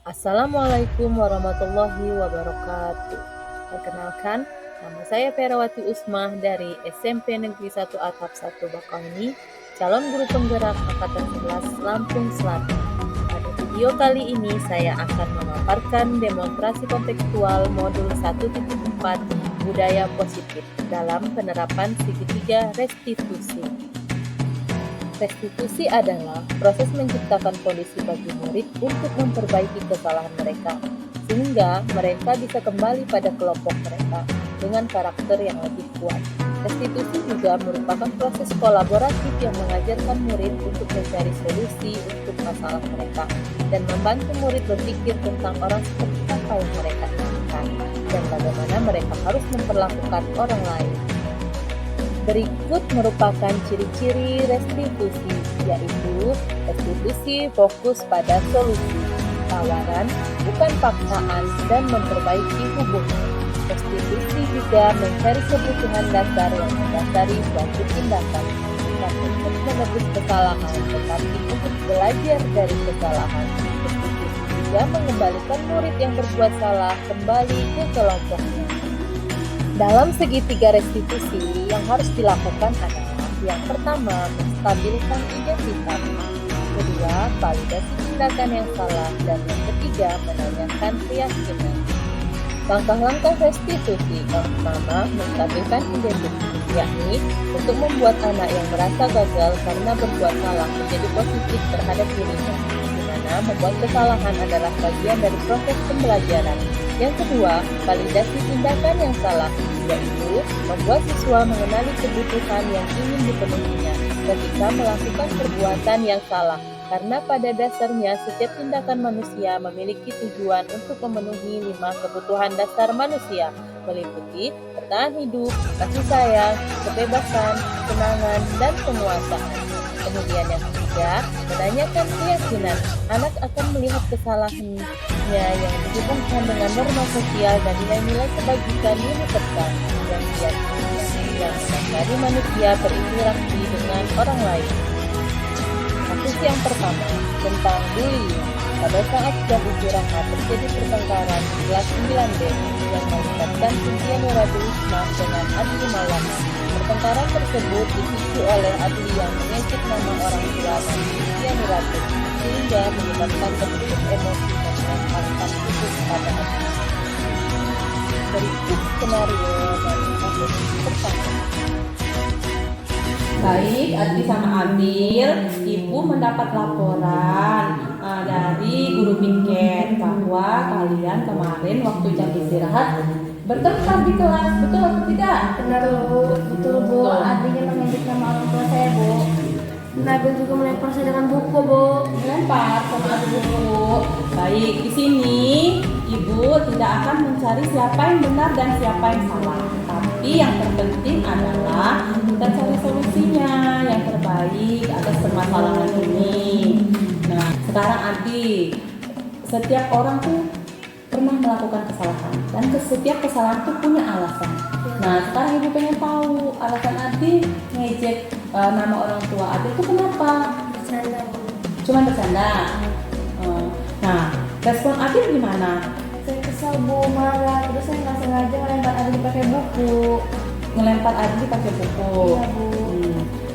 Assalamualaikum warahmatullahi wabarakatuh. Perkenalkan, nama saya Perawati Usmah dari SMP Negeri 1 Atap 1 Bakauheni, calon guru penggerak Angkatan 11 Lampung Selatan. Pada video kali ini saya akan memaparkan demonstrasi kontekstual modul 1.4 budaya positif dalam penerapan segitiga restitusi. Restitusi adalah proses menciptakan kondisi bagi murid untuk memperbaiki kesalahan mereka, sehingga mereka bisa kembali pada kelompok mereka dengan karakter yang lebih kuat. Restitusi juga merupakan proses kolaboratif yang mengajarkan murid untuk mencari solusi untuk masalah mereka dan membantu murid berpikir tentang orang seperti apa yang mereka inginkan dan bagaimana mereka harus memperlakukan orang lain. Berikut merupakan ciri-ciri restitusi, yaitu restitusi fokus pada solusi, tawaran, bukan paksaan, dan memperbaiki hubungan. Restitusi juga mencari kebutuhan dasar yang mendasari suatu tindakan, bukan untuk menebus kesalahan, tetapi untuk belajar dari kesalahan. Restitusi juga mengembalikan murid yang berbuat salah kembali ke kelompoknya. Dalam segitiga restitusi, yang harus dilakukan adalah yang pertama, menstabilkan identitas, kedua, validasi tindakan yang salah, dan yang ketiga, menanyakan keyakinan. Langkah-langkah restitusi yang pertama, menstabilkan identitas, yakni untuk membuat anak yang merasa gagal karena berbuat salah menjadi positif terhadap dirinya, di mana membuat kesalahan adalah bagian dari proses pembelajaran. Yang kedua, validasi tindakan yang salah, yaitu membuat siswa mengenali kebutuhan yang ingin dipenuhinya ketika melakukan perbuatan yang salah, karena pada dasarnya setiap tindakan manusia memiliki tujuan untuk memenuhi 5 kebutuhan dasar manusia, meliputi bertahan hidup, kasih sayang, kebebasan, kesenangan, dan penguasaan. Kemudian yang ketiga, menanyakan keyakinan. Anak akan melihat kesalahannya yang dihubungkan dengan norma sosial dan nilai-nilai kebajikan universal yang diyakininya, yang mendasari manusia berinteraksi dengan orang lain. Kasus yang pertama, tentang bullying. Pada saat jam istirahat terjadi pertengkaran di kelas 9B yang melibatkan Cynthia Nuradirisma dengan Adli Maulana. Pertengkaran tersebut dipicu oleh Adli yang mengejek nama orang tua dan Cynthia Nuradi, sehingga menyebabkan tertutup emosi dan melemparkan itu kepada Adli. Berikut skenario dari kasus pertama. Baik, Adli sama Abil, Ibu mendapat laporan dari guru piket bahwa kalian kemarin waktu jam istirahat bertengkar di kelas, betul atau tidak? Benar Bu, betul Bu. Adlinya mengejek nama orang tua saya Bu. Nabil juga melempar saya dengan buku Bu. Melempar sama adu buku. Baik, di sini Ibu tidak akan mencari siapa yang benar dan siapa yang salah. Tapi yang terpenting adalah kita cari solusinya yang terbaik atas permasalahan ini. Nah, sekarang Adi, setiap orang tuh pernah melakukan kesalahan dan setiap kesalahan tuh punya alasan. Nah, sekarang Ibu pengen tahu alasan Adi ngejek nama orang tua Adi itu kenapa? Bercanda Bu. Cuma bercanda. Nah, respon Adi gimana? Saya kesal Bu, marah. Terus saya nggak sengaja melempar Adli pakai buku. Ngelempar Adi pakai buku. Iya Bu.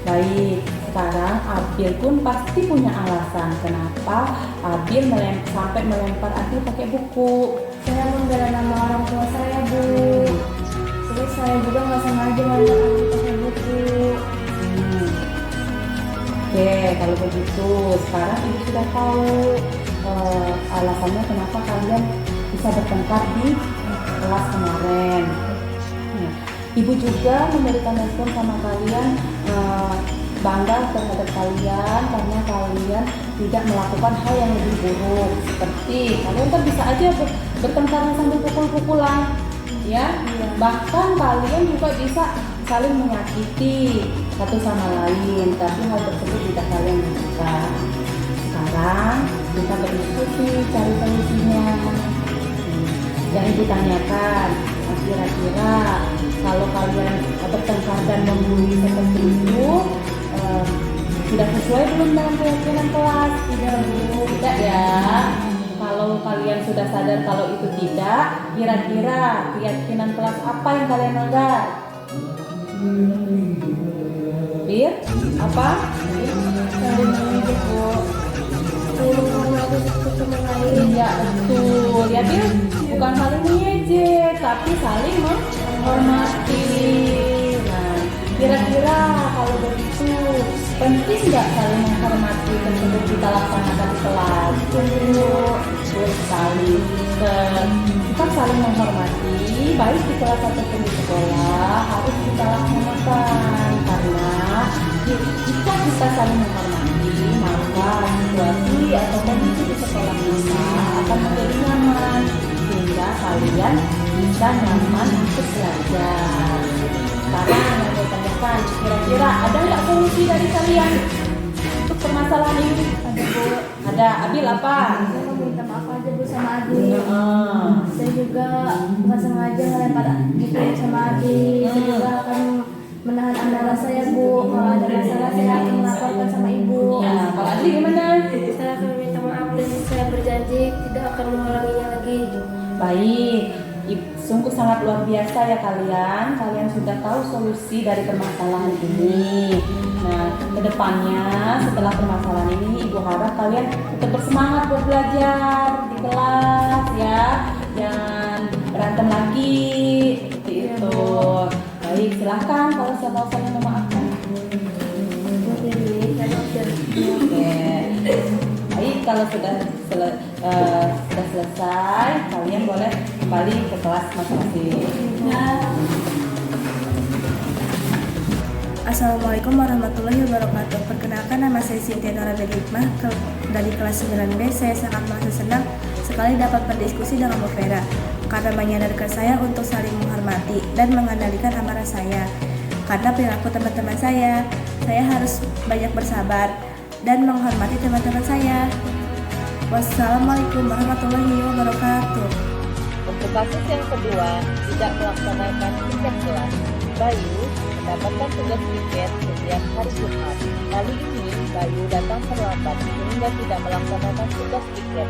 Baik, sekarang Abil pun pasti punya alasan kenapa Abil sampai melempar Adi pakai buku. Saya membela nama orang tua saya Bu. Terus saya juga nggak sengaja melempar Adli pakai buku. Oke, kalau begitu sekarang Ibu sudah tahu alasannya kenapa kalian bisa bertengkar di kelas kemarin. Nah, Ibu juga memberikan respon sama kalian, bangga terhadap kalian karena kalian tidak melakukan hal yang lebih buruk, seperti kalian kan bisa aja bertengkar sambil pukul-pukulan, ya. Bahkan kalian juga bisa saling menyakiti satu sama lain, tapi hal tersebut tidak kalian lakukan. Sekarang kita berdiskusi cari solusinya. Yang ditanyakan, kira-kira kalau kalian bertengkar dan membuli seperti itu sudah sesuai belum dengan keyakinan kelas? Tidak Bu, tidak ya. Kalau kalian sudah sadar kalau itu tidak, kira-kira keyakinan kelas apa yang kalian langgar? Bir, apa? Saling mengejek, Bu. Saling menghormati satu sama lain. Iya betul, ya Bir, bukan saling mengejek, tapi saling menghormati. Nah, kira-kira kalau begitu penting nggak saling menghormati tersebut kita laksanakan di kelas? Betul sekali. Kita saling menghormati, baik di kelas ataupun di sekolah harus kita laksanakan karena jika kita saling menghormati maka situasi atau kondisi di sekolah kita akan menjadi nyaman sehingga kalian bisa nyaman untuk belajar. Sekarang yang saya tanyakan, kira-kira ada nggak solusi dari kalian untuk permasalahan ini? Ada, Bu. Ada. Abil apa? Saya mau minta maaf aja, Bu, sama adik. Saya juga nggak sengaja ngelempar gitu sama adik. Saya juga akan menahan amarah saya, Bu. Kalau ada masalah saya akan melaporkan sama ibu. Ya, kalau Abil gimana? Saya akan minta maaf dan saya berjanji tidak akan mengulanginya lagi. Baik, sungguh sangat luar biasa ya kalian. Kalian sudah tahu solusi dari permasalahan ini. Nah, kedepannya setelah permasalahan ini, Ibu harap kalian tetap bersemangat buat belajar di kelas ya. Jangan berantem lagi, seperti itu. Baik, silahkan kalau saya mau saling memaafkan. Oke. Baik, kalau sudah selesai, kalian boleh kembali ke kelas masing-masing. Assalamualaikum warahmatullahi wabarakatuh. Perkenalkan, nama saya Sintia Nora Hikmah dari kelas 9B. Saya sangat merasa senang sekali dapat berdiskusi dengan Bu Vera karena menyadarkan saya untuk saling menghormati dan mengendalikan amarah saya. Karena perilaku teman-teman saya harus banyak bersabar dan menghormati teman-teman saya. Wassalamualaikum warahmatullahi wabarakatuh. Untuk kasus yang kedua, tidak melaksanakan piket kelas. Bayu mendapatkan tugas piket setiap hari Jumat. Kali ini, Bayu datang terlambat sehingga tidak melaksanakan tugas piket.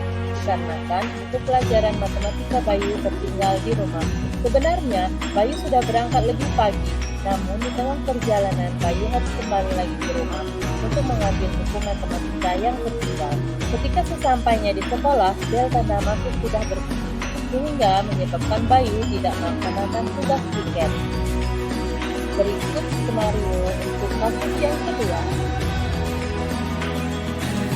Dikarenakan buku pelajaran matematika Bayu tertinggal di rumah. Sebenarnya, Bayu sudah berangkat lebih pagi. Namun di tengah perjalanan, Bayu harus kembali lagi ke rumah untuk mengambil buku matematika yang tertinggal. Ketika sesampainya di sekolah, bel tanda masuk sudah berbunyi, sehingga menyebabkan Bayu tidak melaksanakan tugas piket. Berikut skenario untuk kasus yang kedua.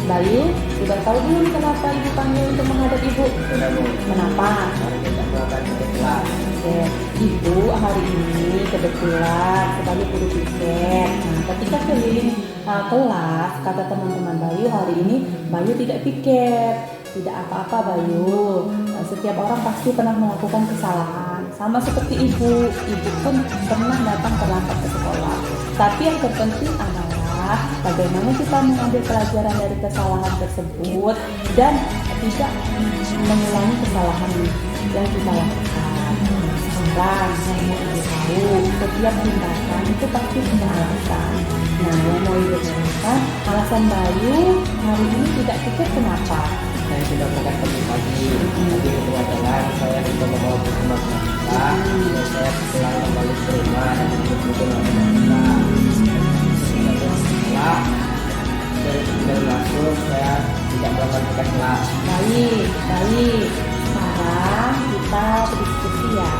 Bayu, sudah tahu belum kenapa Ibu panggil untuk menghadap Ibu? Sudah, Bu. Kenapa? Hari kita melakukan piket kelas. Oke, Ibu hari ini kebetulan sebagai guru piket. Nah, ketika keliling kelas, kata teman-teman Bayu hari ini Bayu tidak piket. Tidak apa-apa Bayu. Setiap orang pasti pernah melakukan kesalahan. Sama seperti Ibu pun pernah datang terlambat ke sekolah. Tapi yang terpenting adalah bagaimana kita mengambil pelajaran dari kesalahan tersebut dan tidak mengulangi kesalahan yang kita lakukan. Sekarang yang mau Ibu tahu, setiap tindakan itu pasti punya alasan. Nah, yang mau Ibu tanyakan, alasan Bayu hari ini tidak pikir kenapa? Saya sudah berangkat pagi-pagi. Tadi kedua jalan saya sudah membawa buku matematika. Dan saya pulang kembali ke rumah dan buku matematika. Setelah dari masuk saya tidak melakukan piket kelas. Baik. Sekarang kita berdiskusi ya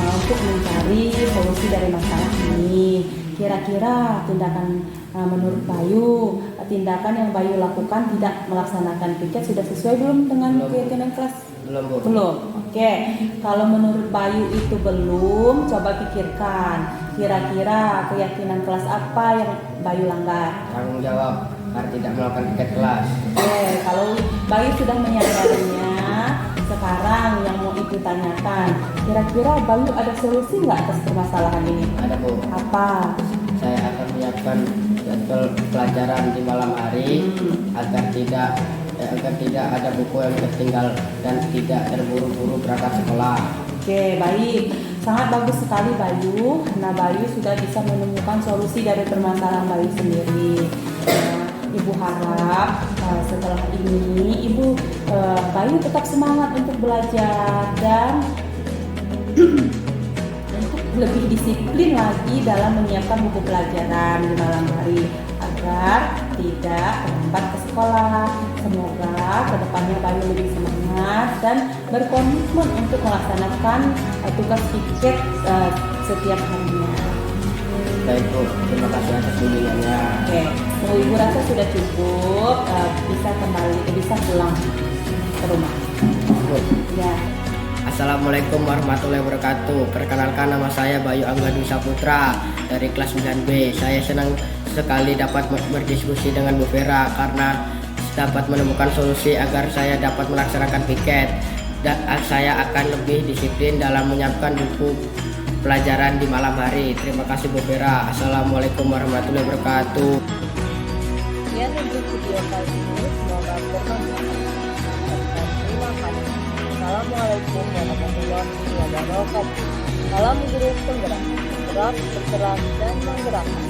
untuk mencari solusi dari masalah ini. Kira-kira tindakan menurut Bayu, tindakan yang Bayu lakukan tidak melaksanakan piket sudah sesuai belum dengan keyakinan kelas? Belum, Bu. Belum. Oke. Kalau menurut Bayu itu belum, coba pikirkan. Kira-kira keyakinan kelas apa yang Bayu langgar? Tanggung jawab karena tidak melakukan piket kelas. Oke, kalau Bayu sudah menyadarinya, sekarang yang mau Ibu tanyakan, kira-kira Bayu ada solusi nggak atas permasalahan ini? Ada, Bu. Apa? Saya akan menyiapkan jadwal pelajaran di malam hari agar tidak ada buku yang tertinggal dan tidak terburu-buru berangkat sekolah. Oke, baik. Sangat bagus sekali Bayu, karena Bayu sudah bisa menemukan solusi dari permasalahan Bayu sendiri. Nah, Ibu harap setelah ini Ibu Bayu tetap semangat untuk belajar dan untuk lebih disiplin lagi dalam menyiapkan buku pelajaran di malam hari agar tidak terlambat ke sekolah. Semoga kedepannya Bayu lebih semangat dan berkomitmen untuk melaksanakan tugas piket setiap harinya. Baik Bu, terima kasih atas bimbingannya. Oke, mau Ibu rasa sudah cukup, bisa pulang ke rumah. Bu. Ya. Assalamualaikum warahmatullahi wabarakatuh. Perkenalkan, nama saya Bayu Angga Dwi Saputra dari kelas 9B. Saya senang sekali dapat berdiskusi dengan Bu Vera karena dapat menemukan solusi agar saya dapat melaksanakan piket. Dan saya akan lebih disiplin dalam menyiapkan buku pelajaran di malam hari. Terima kasih Bu Vera. Assalamualaikum warahmatullahi wabarakatuh. Sekian untuk video kali ini, semoga bermanfaat. Terima kasih. Assalamualaikum warahmatullahi wabarakatuh. Salam guru penggerak, gerak, bergerak, dan menggerakkan.